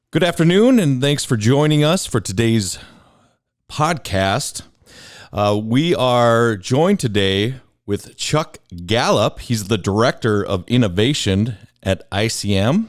Good afternoon, and thanks for joining us for today's podcast. We are joined today with Chuck Gallop. He's the Director of Innovation at ICM,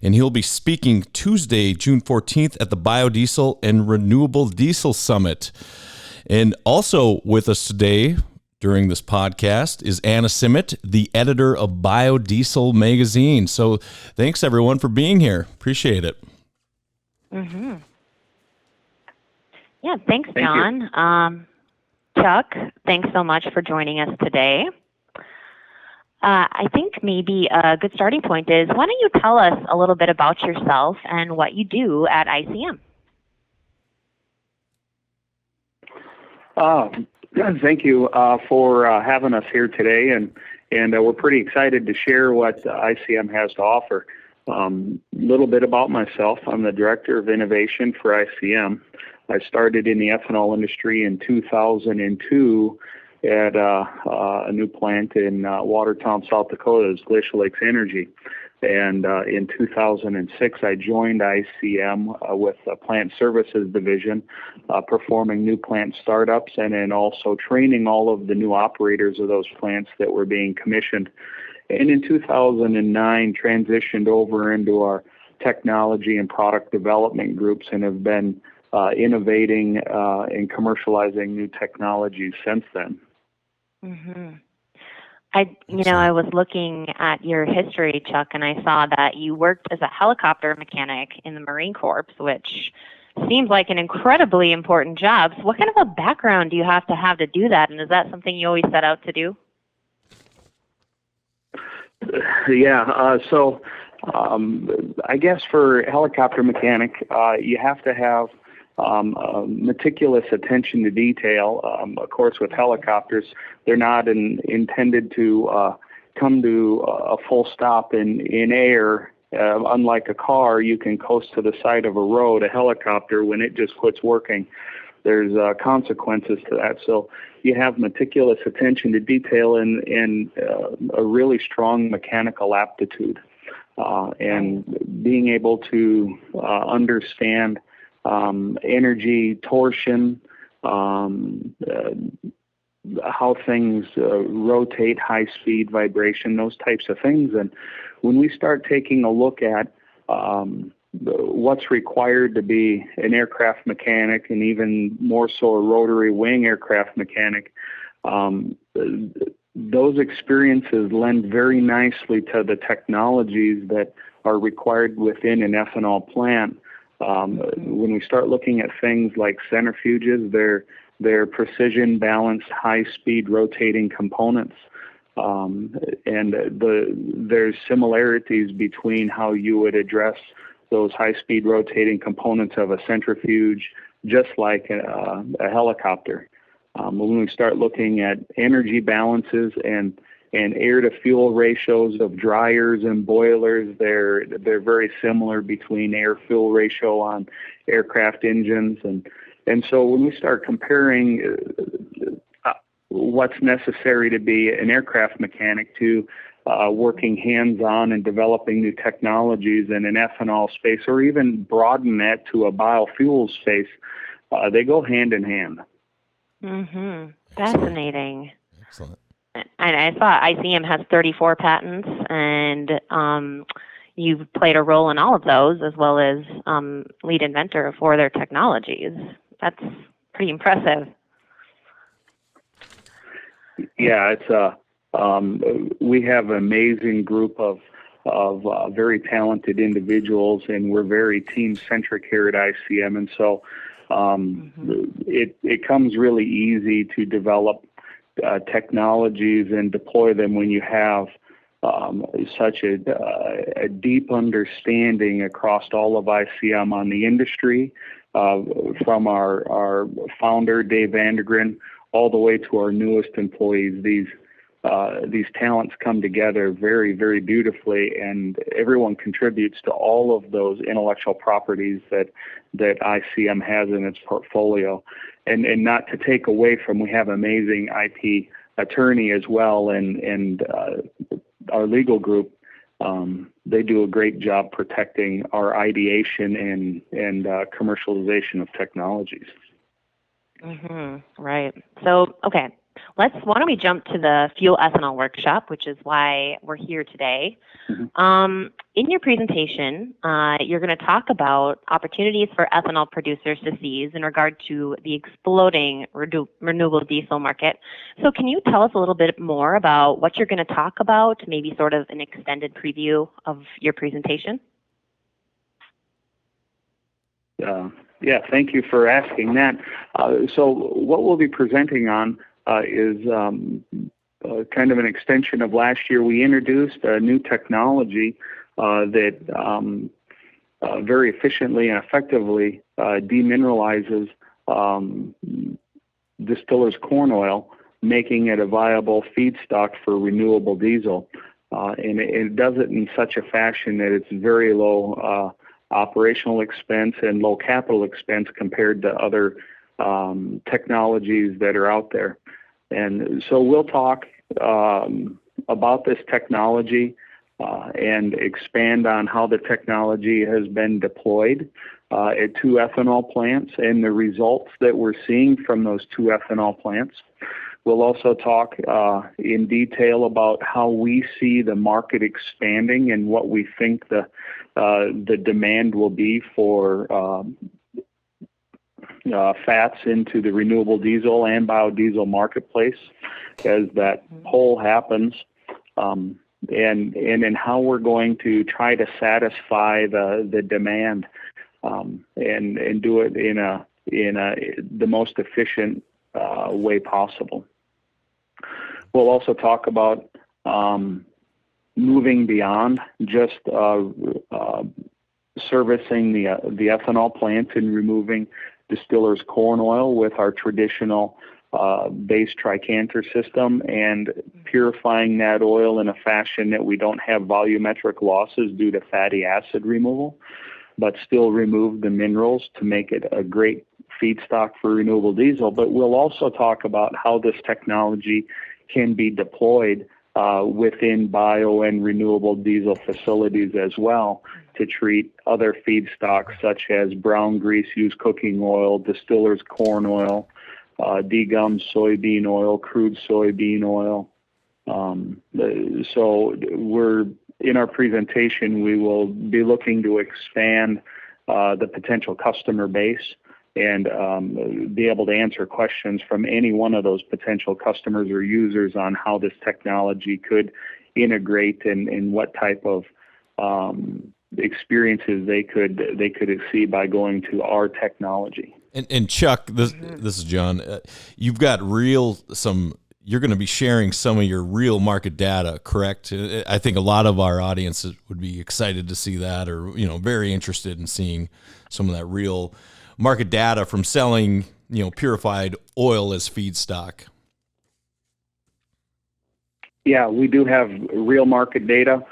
and he'll be speaking Tuesday, June 14th at the Biodiesel and Renewable Diesel Summit. And also with us today during this podcast is Anna Simmet, the editor of Biodiesel magazine. So thanks, everyone, for being here. Appreciate it. Mm-hmm. Yeah, thanks, John. Chuck, thanks so much for joining us today. I think maybe a good starting point is, why don't you tell us a little bit about yourself and what you do at ICM? Thank you for having us here today, and we're pretty excited to share what ICM has to offer. A little bit about myself. I'm the Director of Innovation for ICM. I started in the ethanol industry in 2002 at a new plant in Watertown, South Dakota, Glacial Lakes Energy. And in 2006, I joined ICM with the Plant Services Division, performing new plant startups and then also training all of the new operators of those plants that were being commissioned. And in 2009, transitioned over into our technology and product development groups and have been innovating and commercializing new technologies since then. Mm-hmm. I was looking at your history, Chuck, and I saw that you worked as a helicopter mechanic in the Marine Corps, which seems like an incredibly important job. So what kind of a background do you have to do that? And is that something you always set out to do? Yeah, so I guess for helicopter mechanic, you have to have meticulous attention to detail. Of course, with helicopters, they're not intended to come to a full stop in air. Unlike a car, you can coast to the side of a road. A helicopter, when it just quits working, there's consequences to that. So you have meticulous attention to detail and a really strong mechanical aptitude, and being able to understand energy, torsion, how things rotate, high speed, vibration, those types of things. And when we start taking a look at what's required to be an aircraft mechanic, and even more so a rotary wing aircraft mechanic, those experiences lend very nicely to the technologies that are required within an ethanol plant. When we start looking at things like centrifuges, they're precision balanced, high-speed rotating components. There's similarities between how you would address those high-speed rotating components of a centrifuge, just like a helicopter. When we start looking at energy balances and air-to-fuel ratios of dryers and boilers, they're very similar between air-fuel ratio on aircraft engines. And so when we start comparing what's necessary to be an aircraft mechanic to working hands-on and developing new technologies in an ethanol space, or even broaden that to a biofuel space, they go hand in hand. Mm-hmm. Fascinating. Excellent. And I saw ICM has 34 patents, and you've played a role in all of those, as well as lead inventor for their technologies. That's pretty impressive. Yeah, it's we have an amazing group of very talented individuals, and we're very team-centric here at ICM, and so it comes really easy to develop technologies and deploy them when you have such a deep understanding across all of ICM on the industry, from our founder, Dave Vandergren, all the way to our newest employees. These talents come together very, very beautifully, and everyone contributes to all of those intellectual properties that ICM has in its portfolio. And not to take away from, we have amazing IP attorney as well, and our legal group they do a great job protecting our ideation and commercialization of technologies. Right. So, okay, why don't we jump to the fuel ethanol workshop, which is why we're here today. In your presentation, you're going to talk about opportunities for ethanol producers to seize in regard to the exploding renewable diesel market. So can you tell us a little bit more about what you're going to talk about, maybe sort of an extended preview of your presentation? Yeah, thank you for asking that. So what we'll be presenting on is kind of an extension of last year. We introduced a new technology that very efficiently and effectively demineralizes distillers corn oil, making it a viable feedstock for renewable diesel. And it does it in such a fashion that it's very low operational expense and low capital expense compared to other technologies that are out there. And so we'll talk about this technology and expand on how the technology has been deployed at 2 ethanol plants and the results that we're seeing from those 2 ethanol plants. We'll also talk in detail about how we see the market expanding and what we think the demand will be for fats into the renewable diesel and biodiesel marketplace as that pull happens, and in how we're going to try to satisfy the demand and do it in the most efficient way possible. We'll also talk about moving beyond just servicing the ethanol plant and removing distillers corn oil with our traditional base tricanter system and purifying that oil in a fashion that we don't have volumetric losses due to fatty acid removal, but still remove the minerals to make it a great feedstock for renewable diesel. But we'll also talk about how this technology can be deployed within bio and renewable diesel facilities as well to treat other feedstocks such as brown grease used cooking oil, distillers corn oil, degummed soybean oil, crude soybean oil. So we're in our presentation, we will be looking to expand the potential customer base and be able to answer questions from any one of those potential customers or users on how this technology could integrate and what type of experiences they could see by going to our technology. And Chuck, this is John. You've got you're going to be sharing some of your real market data, correct? I think a lot of our audiences would be excited to see that, or very interested in seeing some of that real market data from selling, purified oil as feedstock. Yeah, we do have real market data.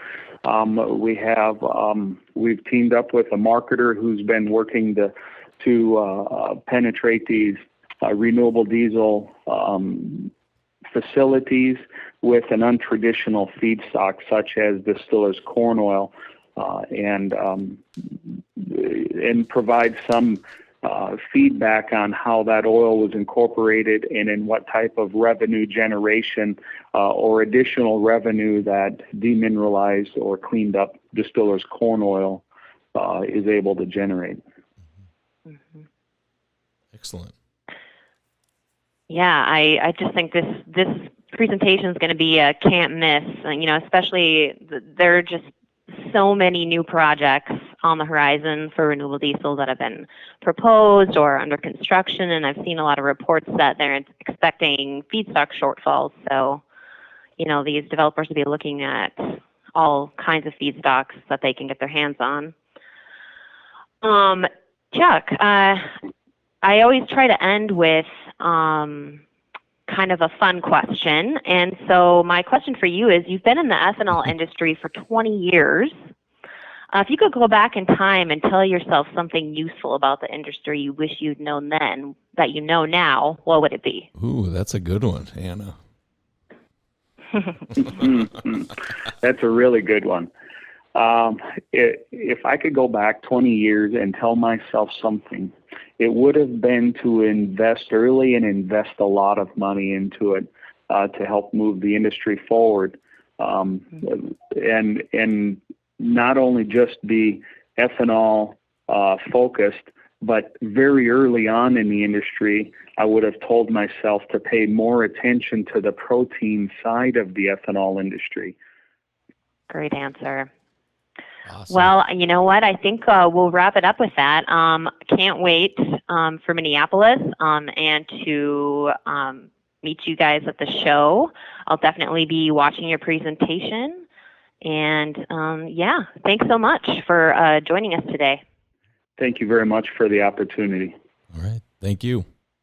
We've teamed up with a marketer who's been working to penetrate these renewable diesel facilities with an untraditional feedstock such as distillers corn oil, and provide some feedback on how that oil was incorporated and in what type of revenue generation or additional revenue that demineralized or cleaned up distillers corn oil is able to generate. Excellent. Yeah, I just think this presentation is going to be a can't miss. Especially there are just so many new projects on the horizon for renewable diesel that have been proposed or under construction, and I've seen a lot of reports that they're expecting feedstock shortfalls. So, these developers will be looking at all kinds of feedstocks that they can get their hands on. Chuck, I always try to end with kind of a fun question. And so my question for you is, you've been in the ethanol industry for 20 years. If you could go back in time and tell yourself something useful about the industry you wish you'd known then that you know now, what would it be? Ooh, that's a good one, Anna. That's a really good one. If I could go back 20 years and tell myself something, it would have been to invest early and invest a lot of money into it to help move the industry forward, and not only just be ethanol focused, but very early on in the industry, I would have told myself to pay more attention to the protein side of the ethanol industry. Great answer. Awesome. Well, you know what? I think we'll wrap it up with that. Can't wait for Minneapolis and to meet you guys at the show. I'll definitely be watching your presentation. And yeah, thanks so much for joining us today. Thank you very much for the opportunity. All right. Thank you.